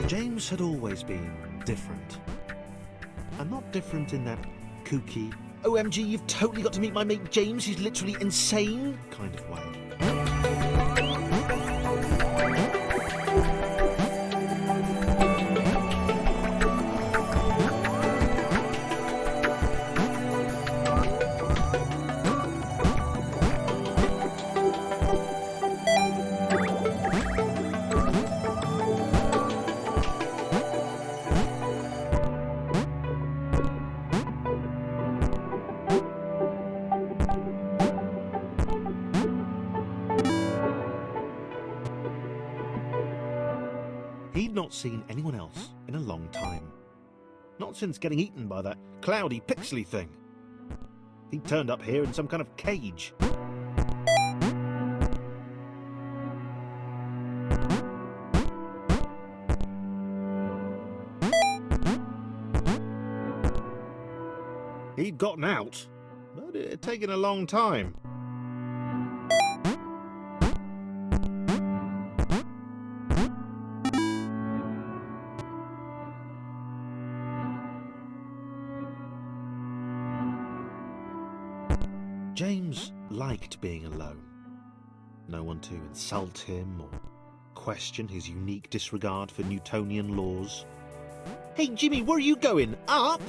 James had always been different. And not different in that kooky, OMG, you've totally got to meet my mate James, he's literally insane kind of way. He'd not seen anyone else in a long time. Not since getting eaten by that cloudy, pixely thing. He'd turned up here in some kind of cage. He'd gotten out, but it had taken a long time. James liked being alone. No one to insult him or question his unique disregard for Newtonian laws. Hey Jimmy, where are you going? Up?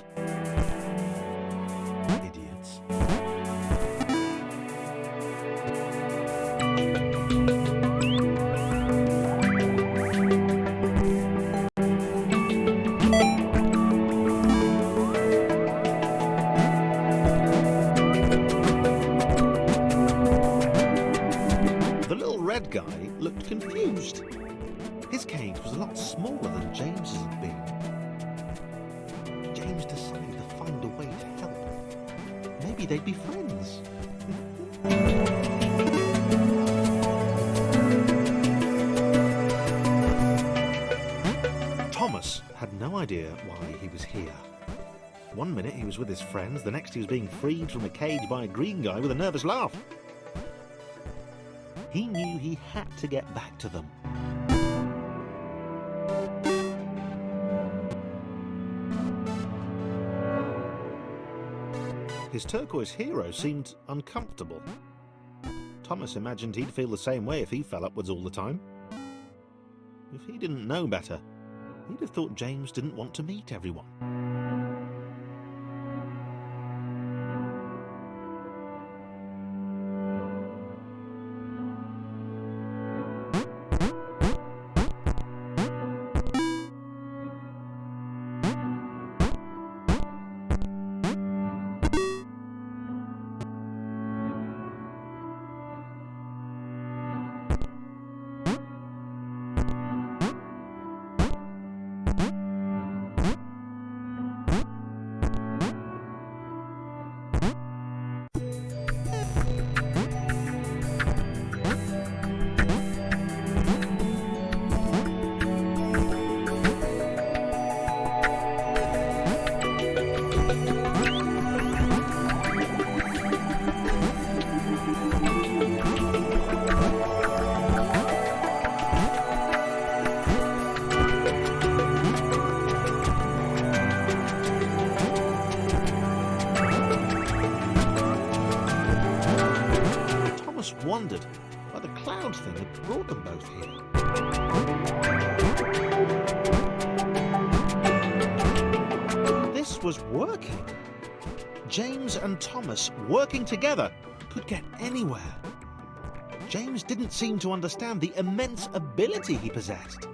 Idiots. Red guy looked confused. His cage was a lot smaller than James's had been. James decided to find a way to help. Maybe they'd be friends. Thomas had no idea why he was here. One minute he was with his friends, the next he was being freed from a cage by a green guy with a nervous laugh. He knew he had to get back to them. His turquoise hero seemed uncomfortable. Thomas imagined he'd feel the same way if he fell upwards all the time. If he didn't know better, he'd have thought James didn't want to meet everyone. Wondered why the cloud thing had brought them both here. This was working. James and Thomas working together could get anywhere. James didn't seem to understand the immense ability he possessed.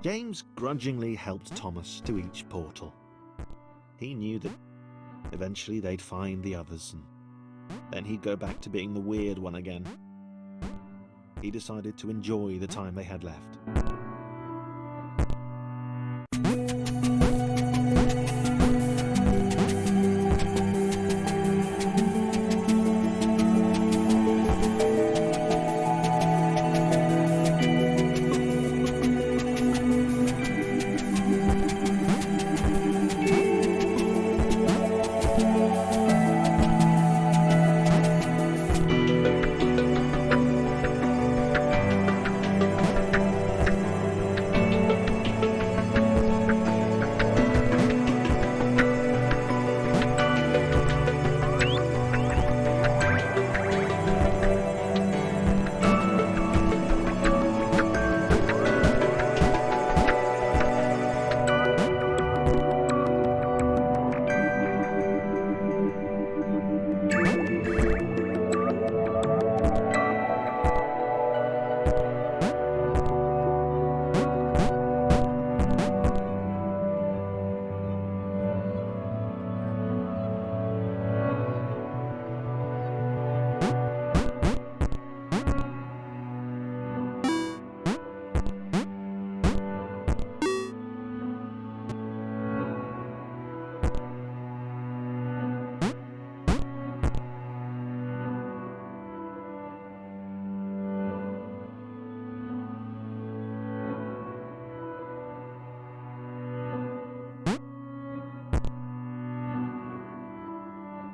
James grudgingly helped Thomas to each portal. He knew that eventually they'd find the others, and then he'd go back to being the weird one again. He decided to enjoy the time they had left.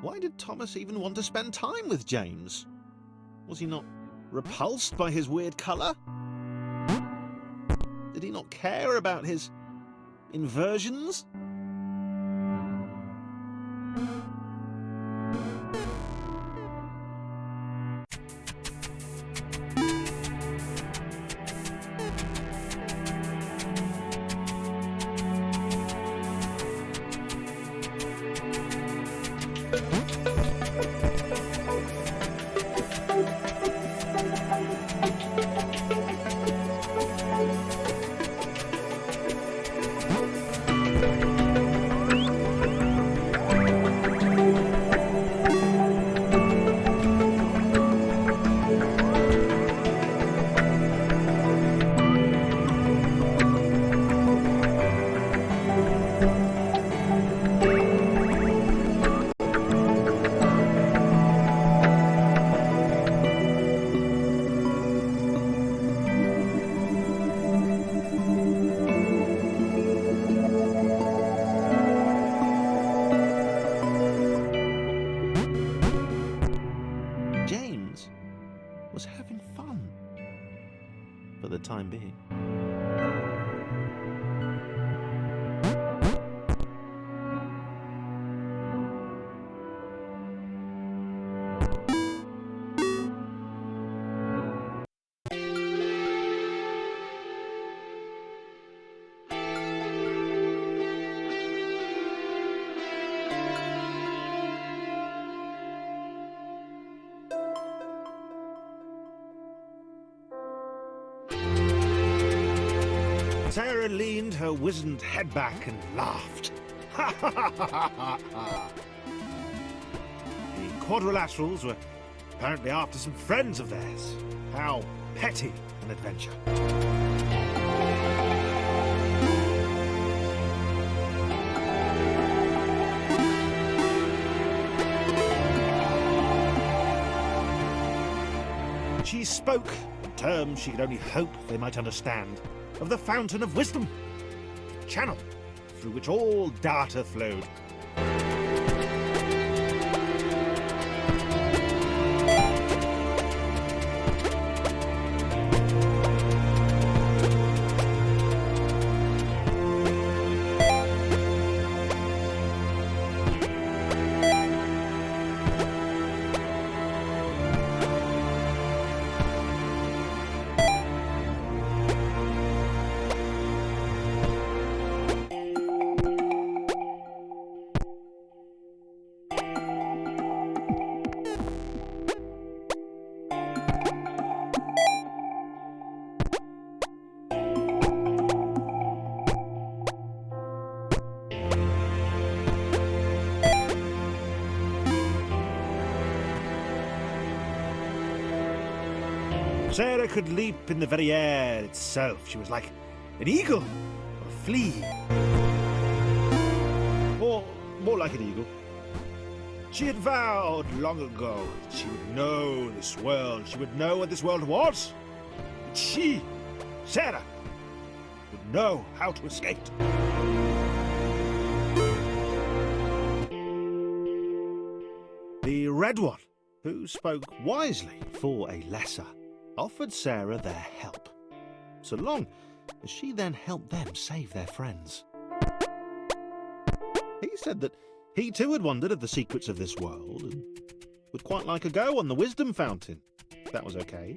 Why did Thomas even want to spend time with James? Was he not repulsed by his weird colour? Did he not care about his inversions? James was having fun for the time being. Sarah leaned her wizened head back and laughed. Ha ha ha ha ha ha! The Quadrilaterals were apparently after some friends of theirs. How petty an adventure. She spoke in terms she could only hope they might understand, of the fountain of wisdom, the channel through which all data flowed. Sarah could leap in the very air itself. She was like an eagle or a flea. Or more like an eagle. She had vowed long ago that she would know this world. She would know what this world was. And she, Sarah, would know how to escape. The Red One, who spoke wisely for a lesser, offered Sarah their help, so long as she then helped them save their friends. He said that he too had wondered at the secrets of this world and would quite like a go on the wisdom fountain, if that was okay.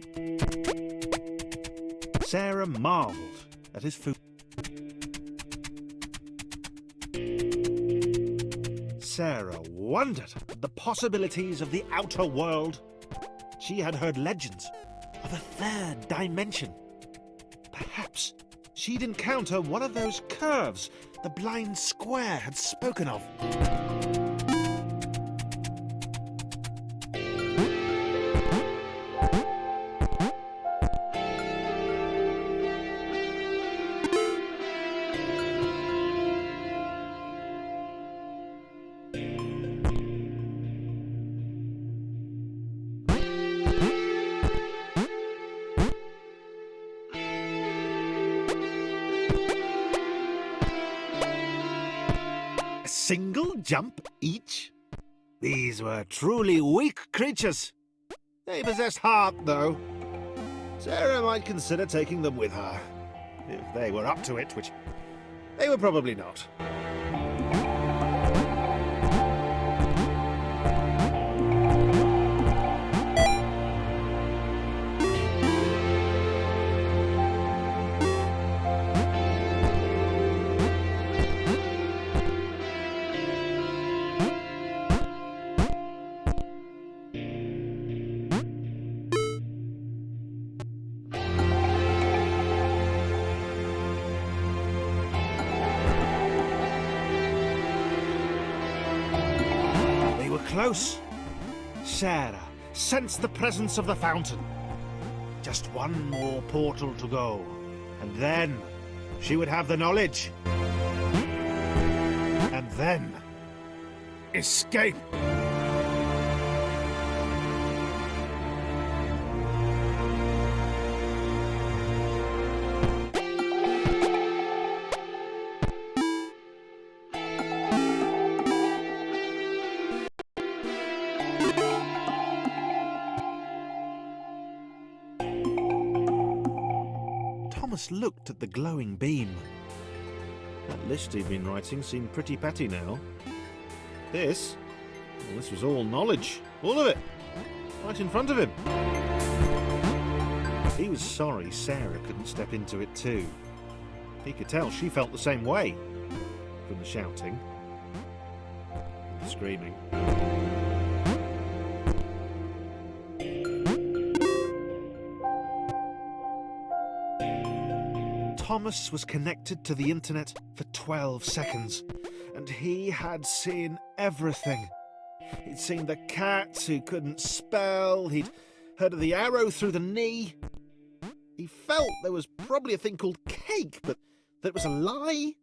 Sarah marvelled at his food. Sarah wondered at the possibilities of the outer world. She had heard legends of a third dimension. Perhaps she'd encounter one of those curves the blind square had spoken of. Single jump each? These were truly weak creatures. They possessed heart, though. Sarah might consider taking them with her, if they were up to it, which they were probably not. Close. Sarah sensed the presence of the fountain. Just one more portal to go, and then she would have the knowledge. And then escape. Thomas looked at the glowing beam. That list he'd been writing seemed pretty petty now. This was all knowledge. All of it. Right in front of him. He was sorry Sarah couldn't step into it too. He could tell she felt the same way. From the shouting. And the screaming. Thomas was connected to the internet for 12 seconds, and he had seen everything. He'd seen the cat who couldn't spell, he'd heard of the arrow through the knee. He felt there was probably a thing called cake, but that it was a lie.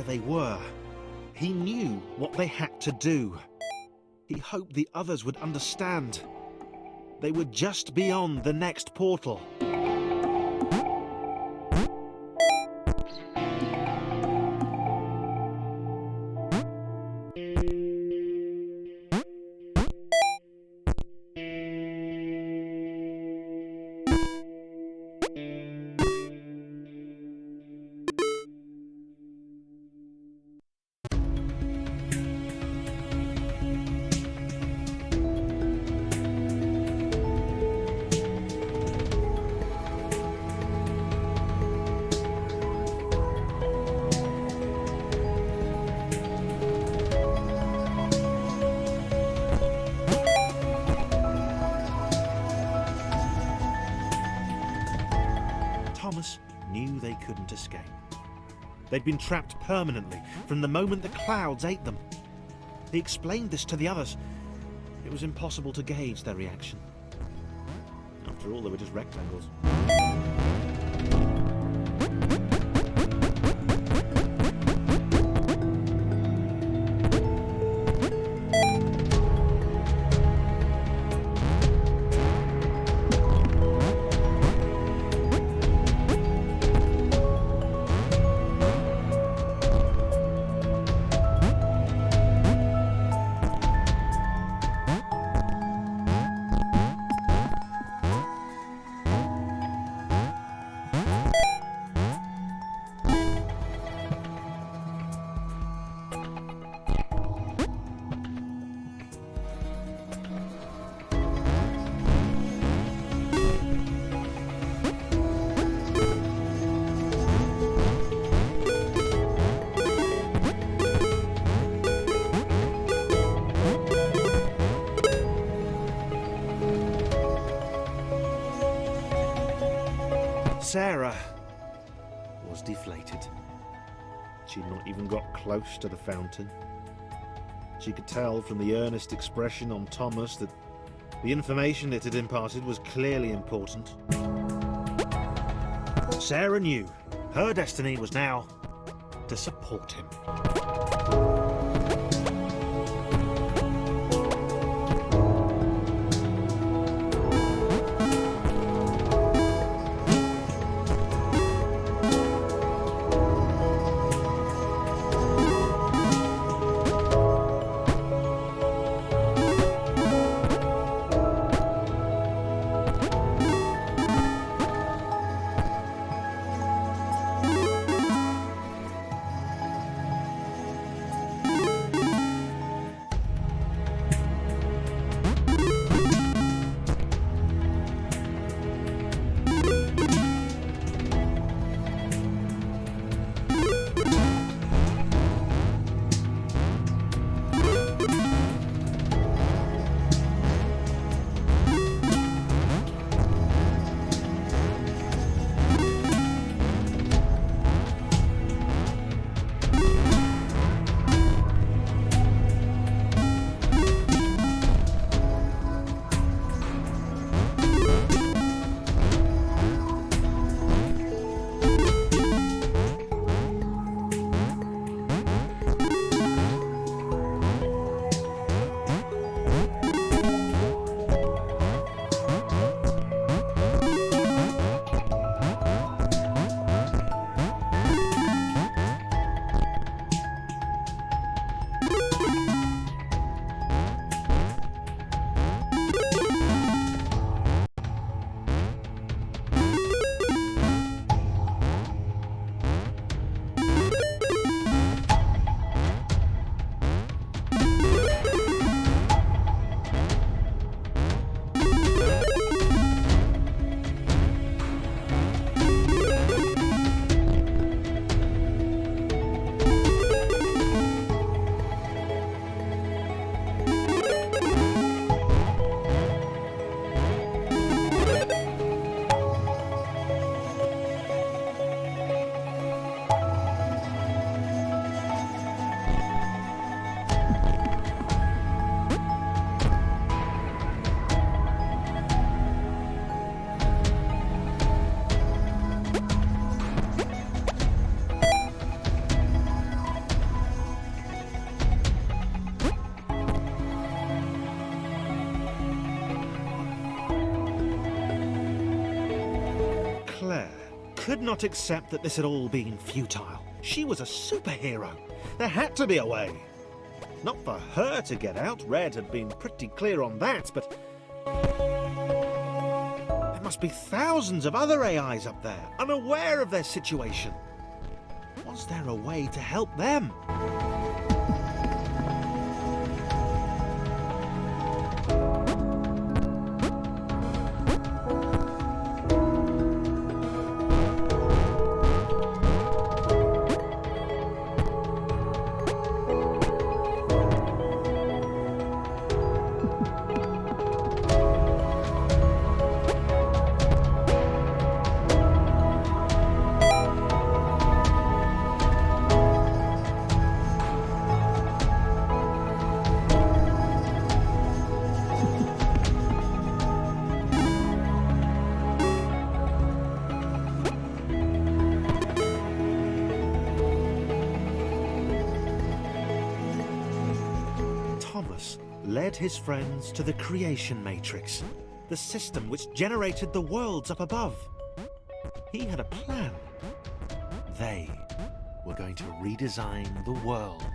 They were. He knew what they had to do. He hoped the others would understand. They were just beyond the next portal. Thomas knew they couldn't escape. They'd been trapped permanently from the moment the clouds ate them. He explained this to the others. It was impossible to gauge their reaction. After all, they were just rectangles. Sarah was deflated. She'd not even got close to the fountain. She could tell from the earnest expression on Thomas that the information it had imparted was clearly important. Sarah knew her destiny was now to support him. Could not accept that this had all been futile. She was a superhero. There had to be a way. Not for her to get out. Red had been pretty clear on that, but there must be thousands of other AIs up there, unaware of their situation. Was there a way to help them? Thomas led his friends to the creation matrix, the system which generated the worlds up above. He had a plan. They were going to redesign the world.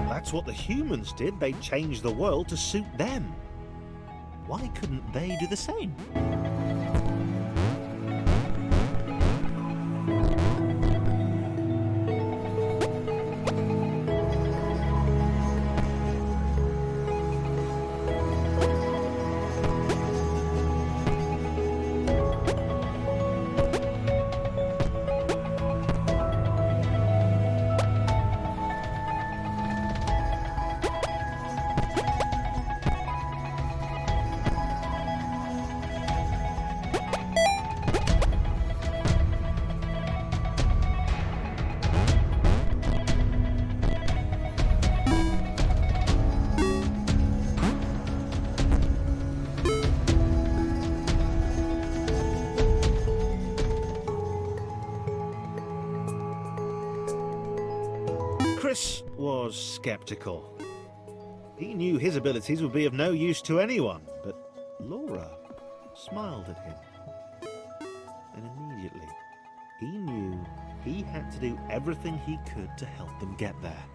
That's what the humans did. They changed the world to suit them. Why couldn't they do the same? Chris was skeptical. He knew his abilities would be of no use to anyone, but Laura smiled at him. And immediately, he knew he had to do everything he could to help them get there.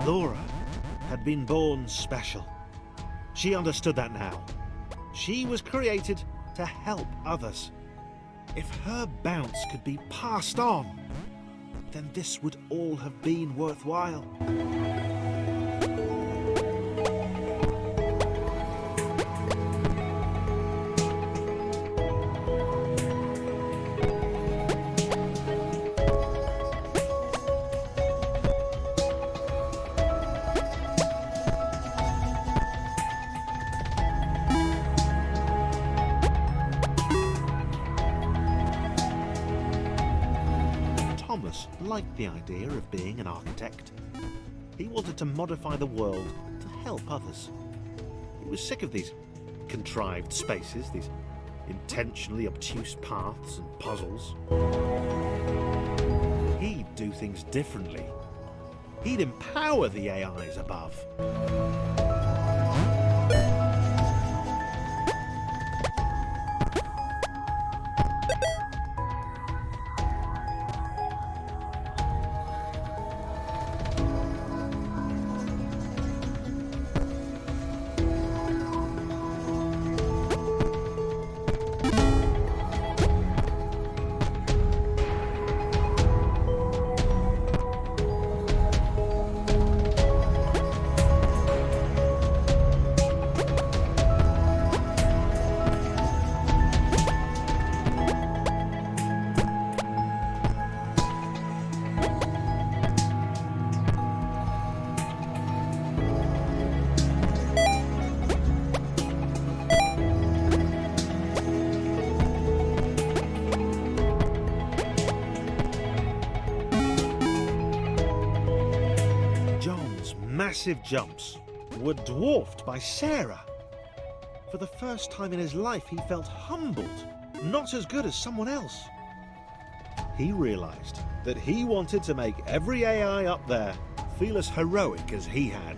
Laura had been born special. She understood that now. She was created to help others. If her bounce could be passed on, then this would all have been worthwhile. Thomas liked the idea of being an architect. He wanted to modify the world to help others. He was sick of these contrived spaces, these intentionally obtuse paths and puzzles. He'd do things differently. He'd empower the AIs above. massive jumps were dwarfed by Sarah. For the first time in his life, he felt humbled, not as good as someone else. He realized that he wanted to make every AI up there feel as heroic as he had.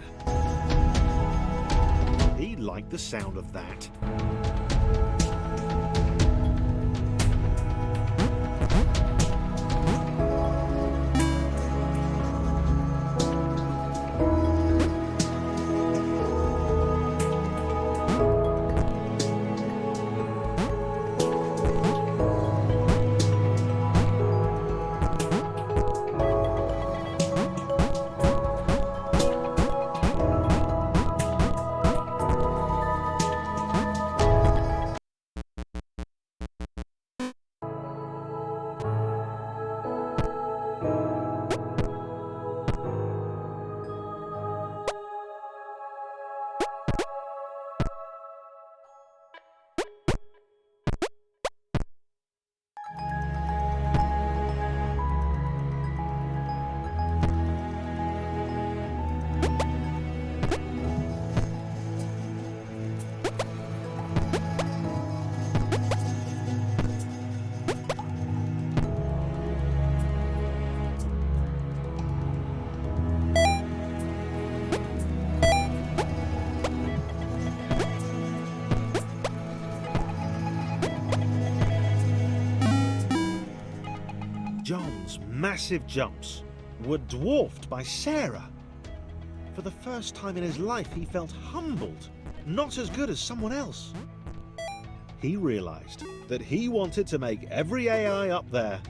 He liked the sound of that. John's massive jumps were dwarfed by Sarah. For the first time in his life, he felt humbled, not as good as someone else. He realized that he wanted to make every AI up there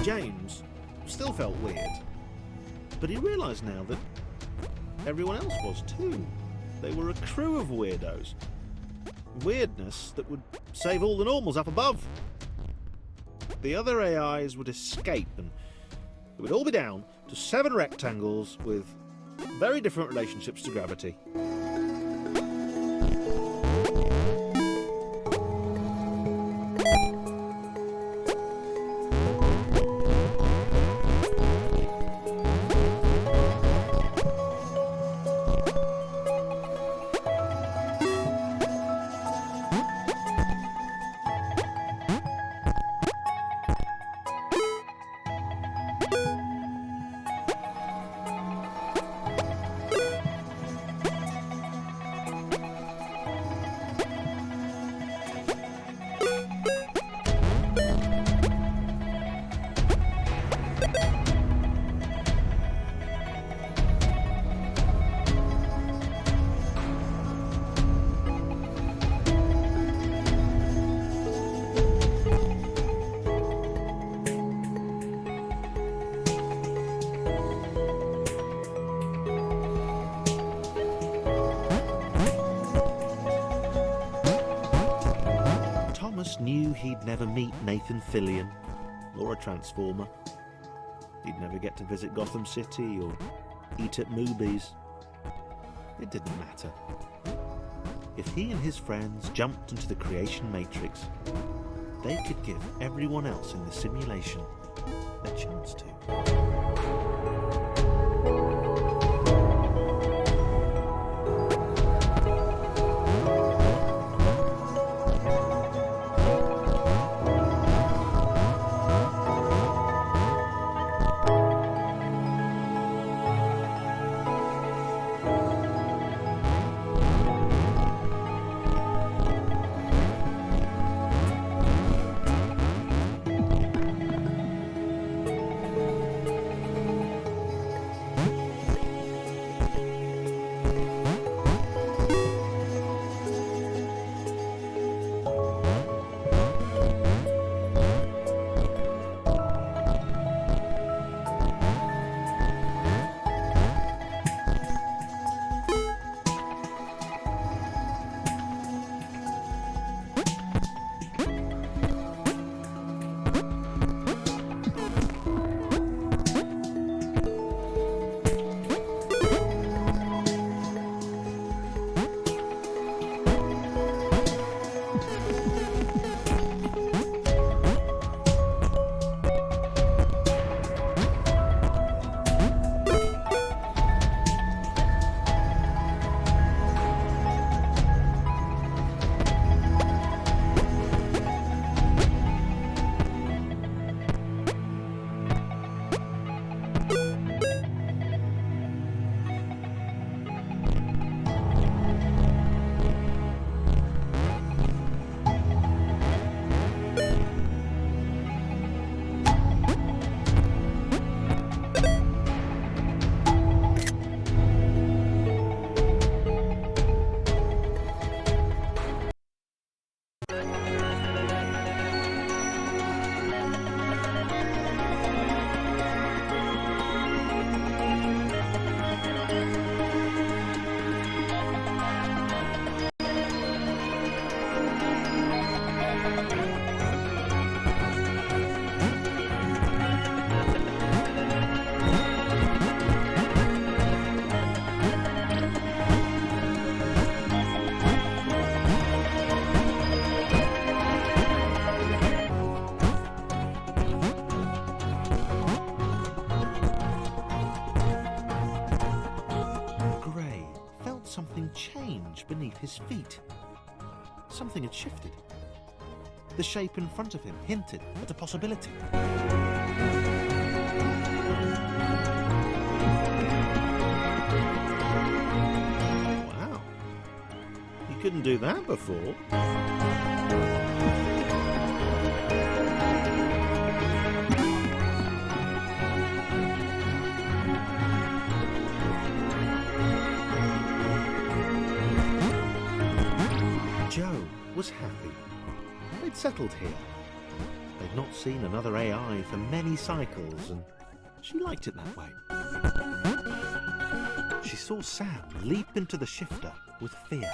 James still felt weird, but he realized now that everyone else was too. They were a crew of weirdos. Weirdness that would save all the normals up above. The other AIs would escape and it would all be down to 7 rectangles with very different relationships to gravity. Thomas knew he'd never meet Nathan Fillion or a Transformer. He'd never get to visit Gotham City or eat at Moobies. It didn't matter. If he and his friends jumped into the creation matrix, they could give everyone else in the simulation a chance to. something change beneath his feet. Something had shifted. The shape in front of him hinted at a possibility. Wow. He couldn't do that before. Joe was happy. They'd settled here. They'd not seen another AI for many cycles, and she liked it that way. She saw Sam leap into the shifter with fear.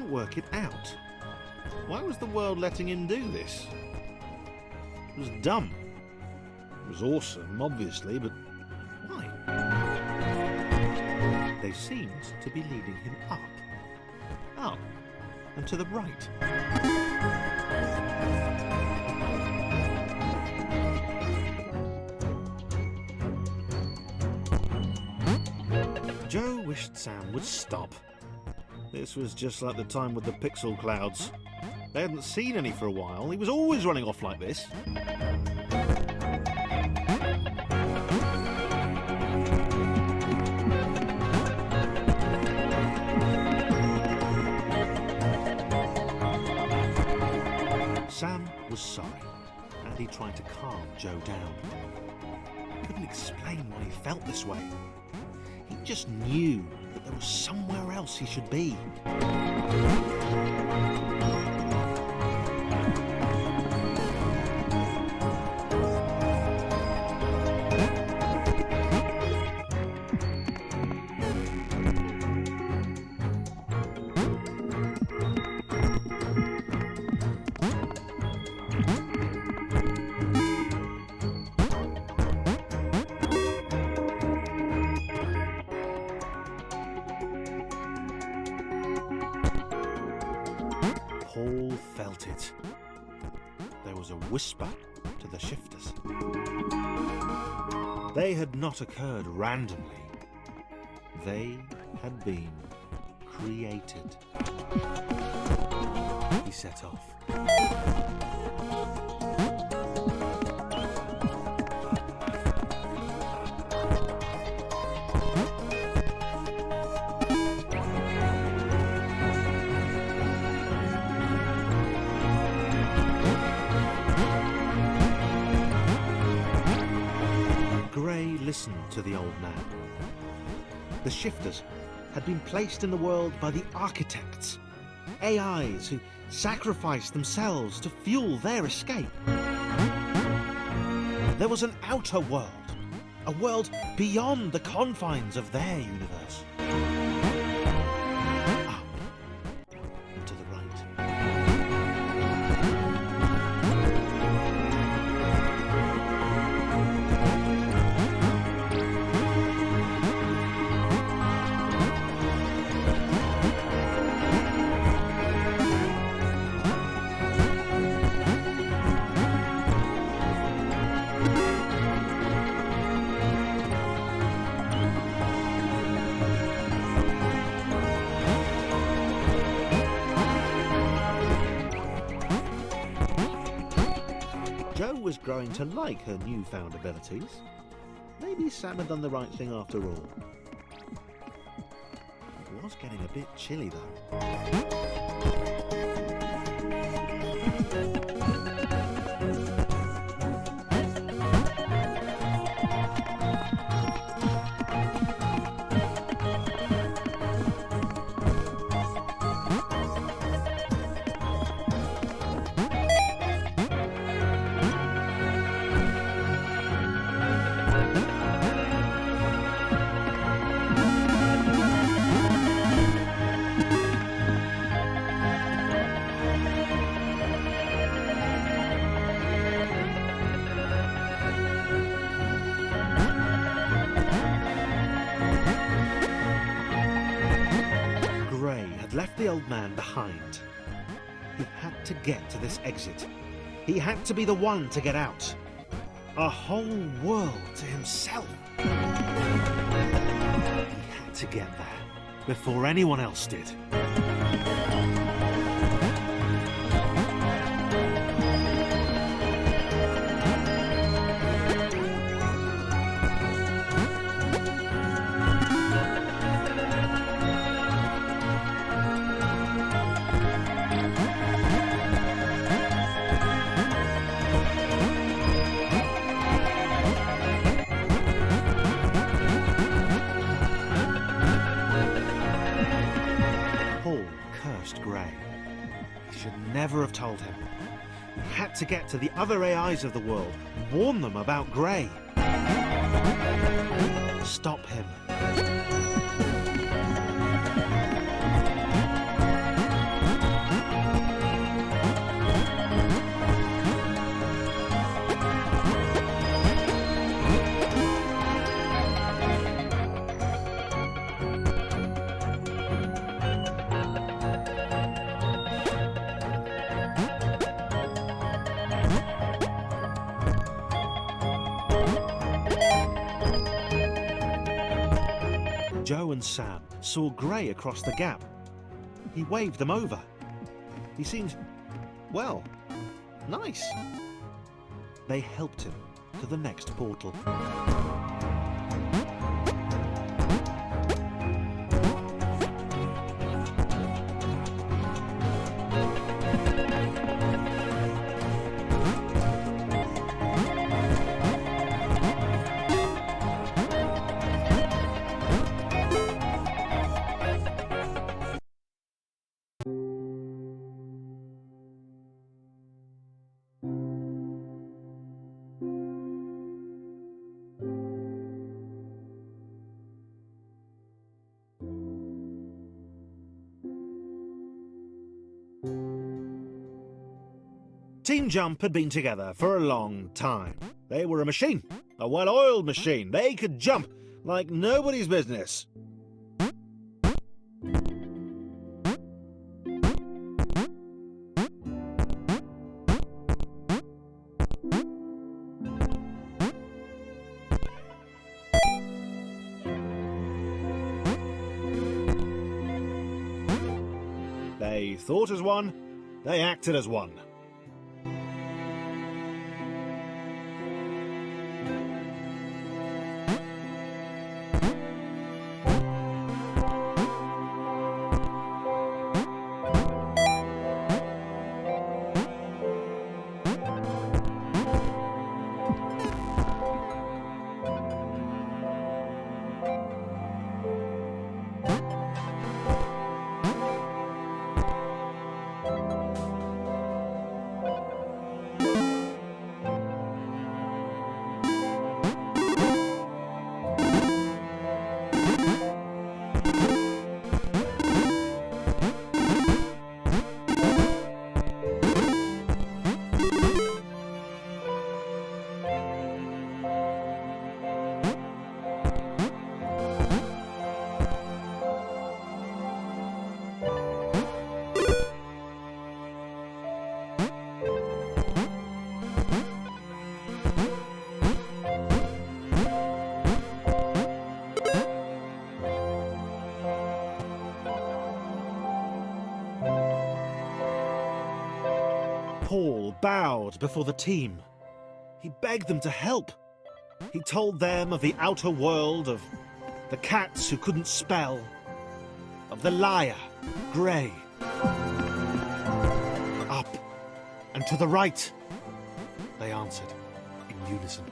Work it out. Why was the world letting him do this? It was dumb. It was awesome, obviously, but why? They seemed to be leading him up, and to the right. Joe wished Sam would stop. This was just like the time with the pixel clouds. They hadn't seen any for a while. He was always running off like this. Sam was sorry, and he tried to calm Joe down. He couldn't explain why he felt this way. He just knew that there was somewhere else he should be. Paul felt it. There was a whisper to the shifters. They had not occurred randomly. They had been created. He set off. Gray listened to the old man. The shifters had been placed in the world by the architects, AIs who sacrificed themselves to fuel their escape. There was an outer world, a world beyond the confines of their universe. Up and to the right. Jo was growing to like her newfound abilities. Maybe Sam had done the right thing after all. It was getting a bit chilly though. had left the old man behind. He had to get to this exit. He had to be the one to get out. A whole world to himself. He had to get there before anyone else did. Gray. He should never have told him. He had to get to the other AIs of the world, warn them about Gray. Stop him. Joe and Sam saw Gray across the gap. He waved them over. He seemed, well, nice. They helped him to the next portal. Team Jump had been together for a long time. They were a machine, a well-oiled machine. They could jump like nobody's business. They thought as one, they acted as one. Paul bowed before the team. He begged them to help. He told them of the outer world, of the cats who couldn't spell, of the liar, Gray. Up and to the right, they answered in unison.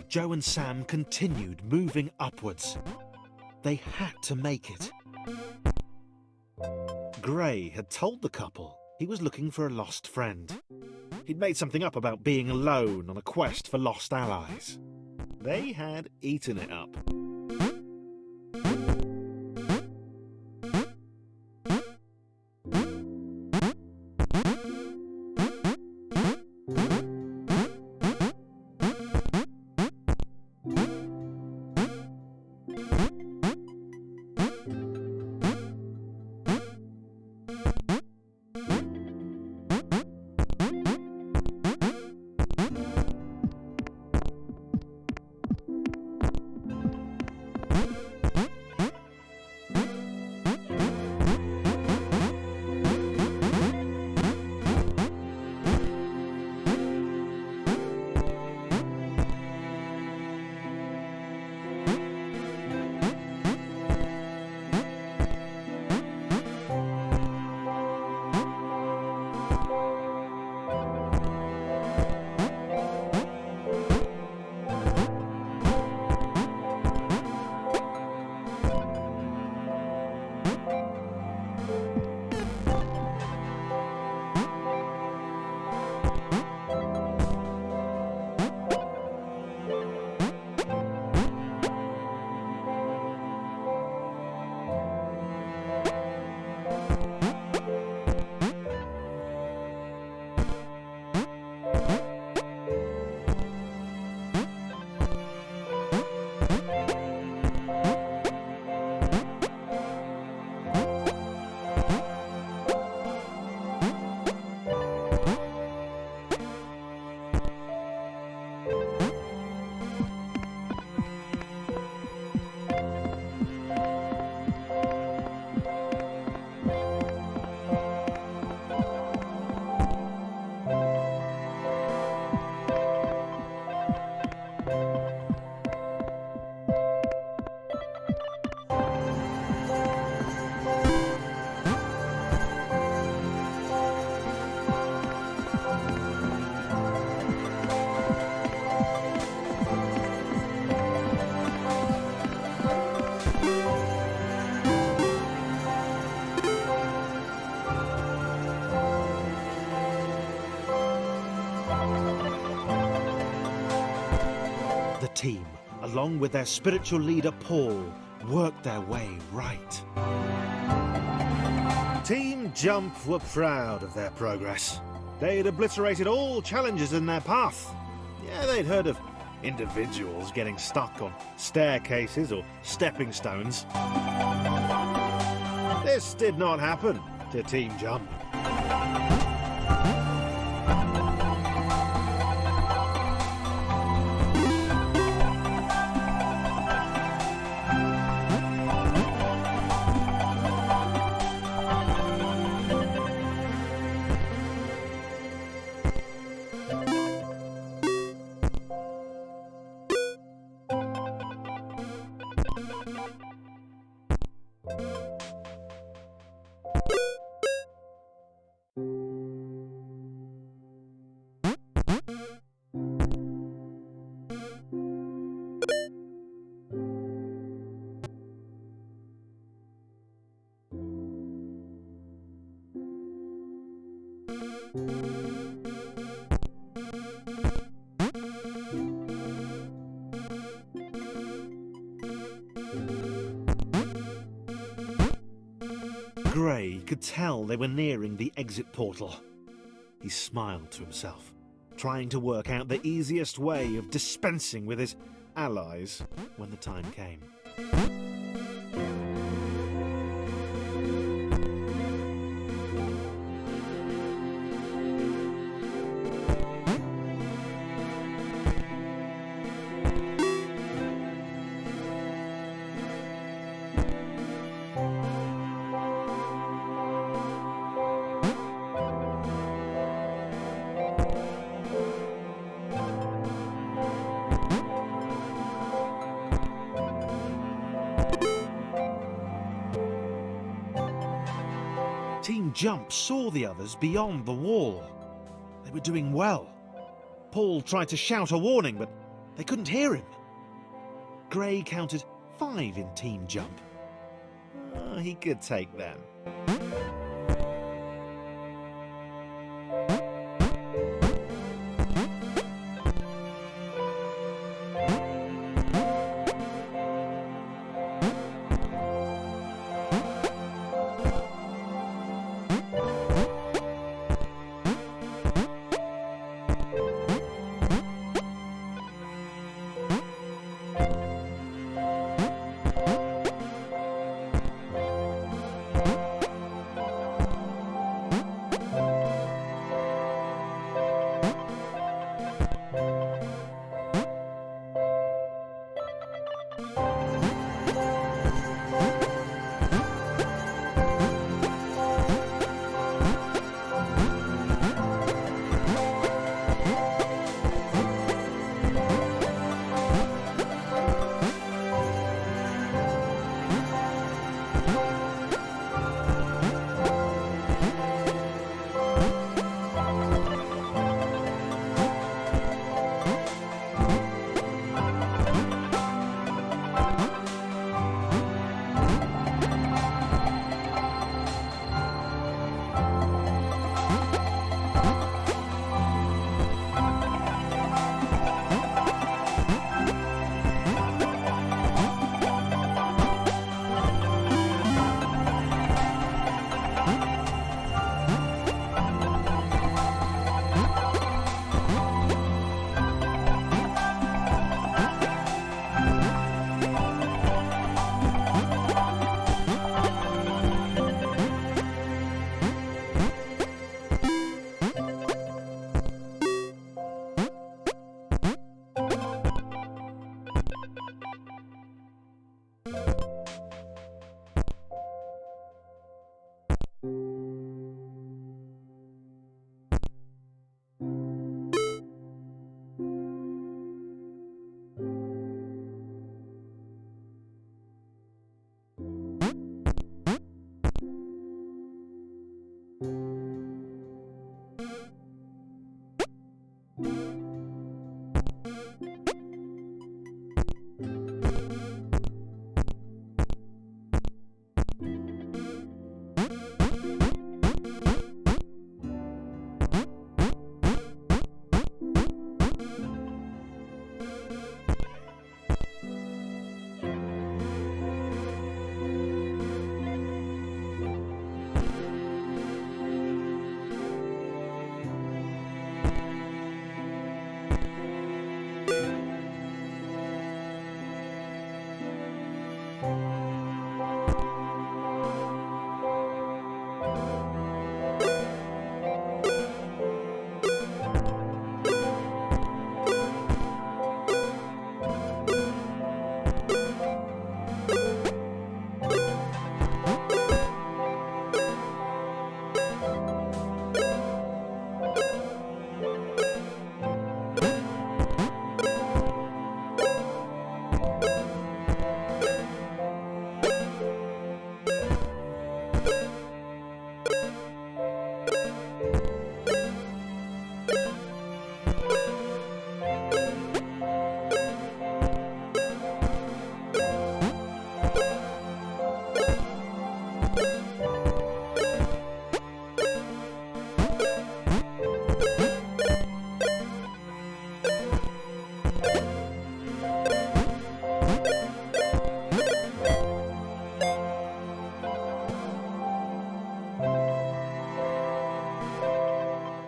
Joe and Sam continued moving upwards. They had to make it. Gray had told the couple he was looking for a lost friend. He'd made something up about being alone on a quest for lost allies. They had eaten it up. The team, along with their spiritual leader Paul, worked their way right. Team Jump were proud of their progress. They'd obliterated all challenges in their path. Yeah, they'd heard of individuals getting stuck on staircases or stepping stones. This did not happen to Team Jump. Gray could tell they were nearing the exit portal. He smiled to himself, trying to work out the easiest way of dispensing with his allies when the time came. Team Jump saw the others beyond the wall. They were doing well. Paul tried to shout a warning, but They couldn't hear him. Gray counted 5 in team jump. He could take them.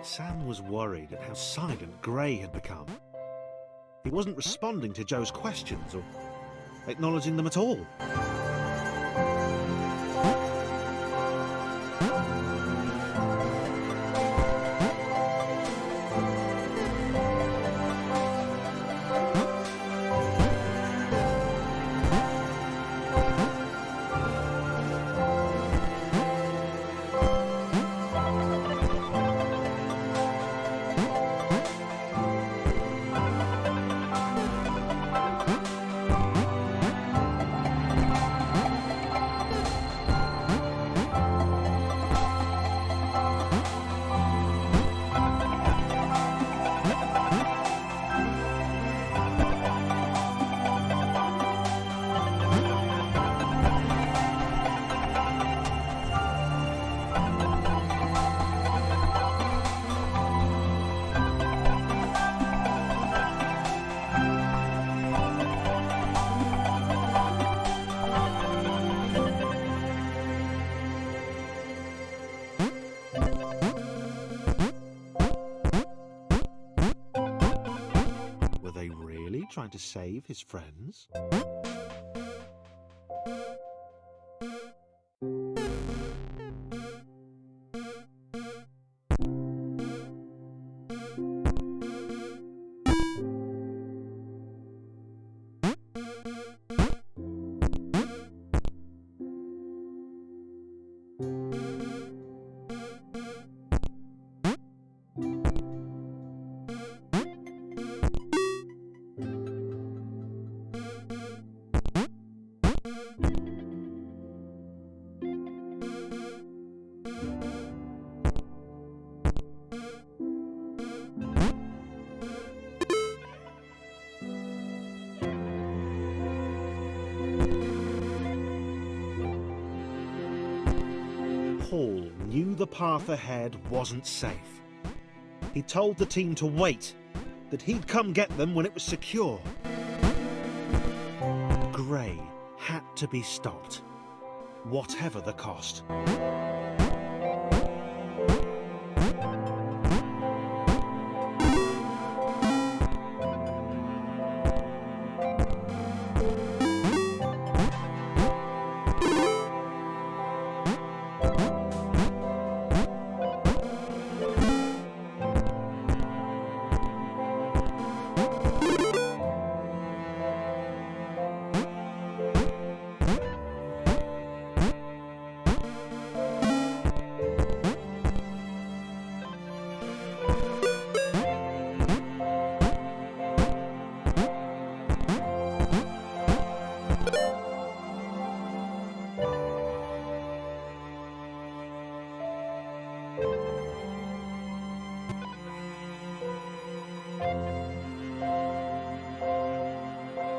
Sam was worried at how silent Gray had become. He wasn't responding to Joe's questions or acknowledging them at all. trying to save his friends? Paul knew the path ahead wasn't safe. He told the team to wait, that he'd come get them when it was secure. Gray had to be stopped, whatever the cost.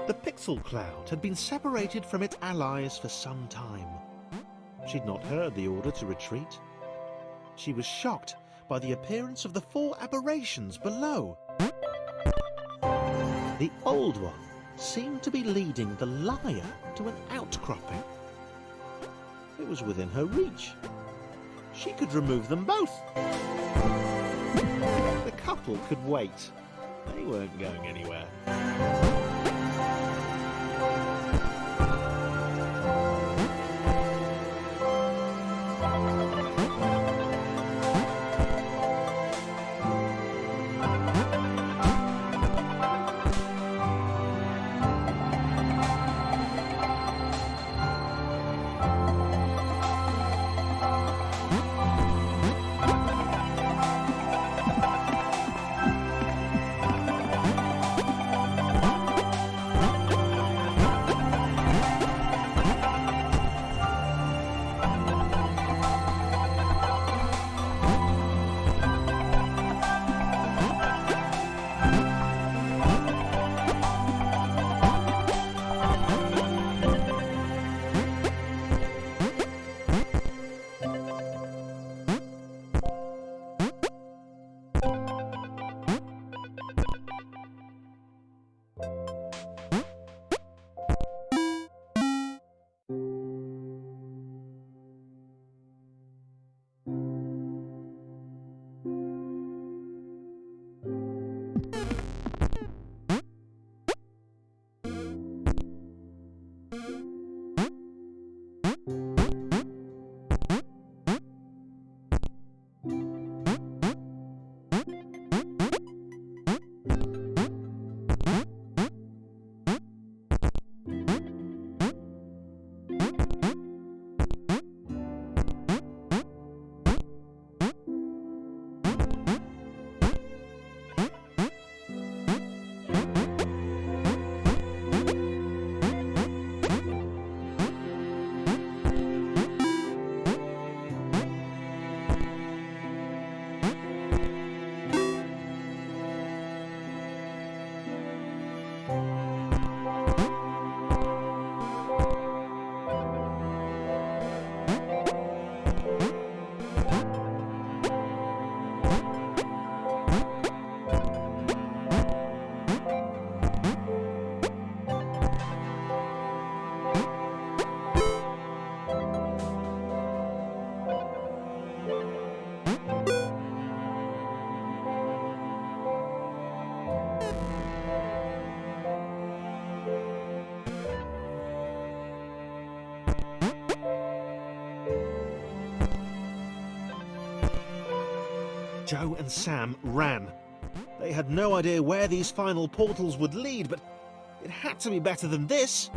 The Pixel Cloud had been separated from its allies for some time. She'd not heard the order to retreat. She was shocked by the appearance of the 4 aberrations below. The old one seemed to be leading the liar to an outcropping. It was within her reach. She could remove them both. The couple could wait. They weren't going anywhere. Joe and Sam ran. They had no idea where these final portals would lead, but it had to be better than this.